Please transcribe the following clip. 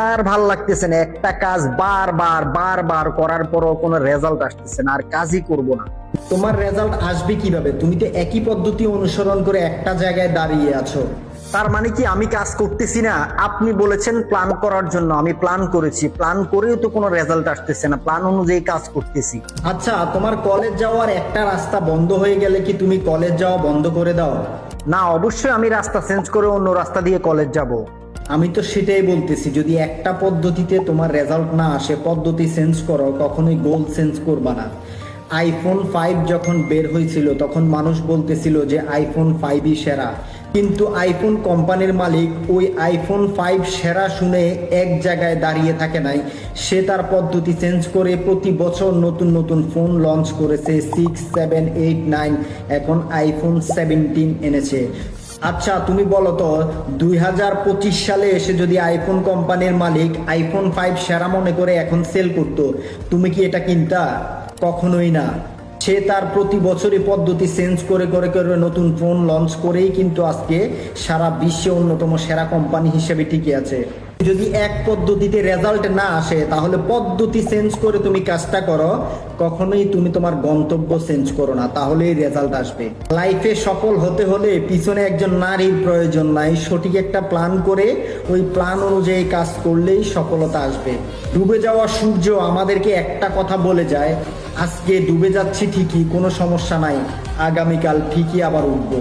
আর ভাল লাগতেছে না, একটা কাজ বারবার বারবার করার পরও কোনো রেজাল্ট আসতেছে না, আর কাজই করব না। তোমার রেজাল্ট আসবে কিভাবে? তুমি তো একই পদ্ধতি অনুসরণ করে একটা জায়গায় দাঁড়িয়ে আছো। তার মানে কি আমি কাজ করতেছি না? আপনি বলেছেন প্ল্যান করার জন্য, আমি প্ল্যান করেছি, প্ল্যান করেও তো কোনো রেজাল্ট আসতেছে না, প্ল্যান অনুযায়ী কাজ করতেছি। আচ্ছা, তোমার কলেজ যাওয়ার একটা রাস্তা বন্ধ হয়ে গেলে কি তুমি কলেজ যাওয়া বন্ধ করে দাও? না, অবশ্যই আমি রাস্তা চেঞ্জ করে অন্য রাস্তা দিয়ে কলেজ যাব। আমি তো সেটাই বলতেছি, যদি একটা পদ্ধতিতে তোমার রেজাল্ট না আসে, পদ্ধতি চেঞ্জ করো, কখনোই গোল চেঞ্জ করবা না। আইফোন 5 যখন বের হয়েছিল তখন মানুষ বলতেছিল যে আইফোন 5ই সেরা, কিন্তু আইফোন কোম্পানির মালিক ওই আইফোন 5 সেরা শুনে এক জায়গায় দাঁড়িয়ে থাকে নাই। সে তার পদ্ধতি চেঞ্জ করে প্রতি বছর নতুন নতুন ফোন লঞ্চ করেছে, 6, 7, 8, 9, এখন আইফোন 17 এনেছে। আচ্ছা তুমি বলো তো, 2025 সালে এসে যদি আইফোন কোম্পানির মালিক আইফোন 5 সেরা মনে করে এখন সেল করতো, তুমি কি এটা কিনতা? কখনোই না। সে তার প্রতি বছরই পদ্ধতি চেঞ্জ করে করে করে নতুন ফোন লঞ্চ করেই কিন্তু আজকে সারা বিশ্বে অন্যতম সেরা কোম্পানি হিসেবে টিকে আছে। যদি এক পদ্ধতিতে রেজাল্ট না আসে তাহলে পদ্ধতি চেঞ্জ করে তুমি কাজটা করো, কখনোই তুমি তোমার গন্তব্য চেঞ্জ করো না, তাহলেই রেজাল্ট আসবে। লাইফে সফল হতে হলে পিছনে একজন নারীর প্রয়োজন নাই, সঠিক একটা প্ল্যান করে ওই প্ল্যান অনুযায়ী কাজ করলেই সফলতা আসবে। ডুবে যাওয়া সূর্য আমাদেরকে একটা কথা বলে যায়, আজকে ডুবে যাচ্ছি ঠিকই, কোনো সমস্যা নাই, আগামীকাল ঠিকই আবার উঠবো।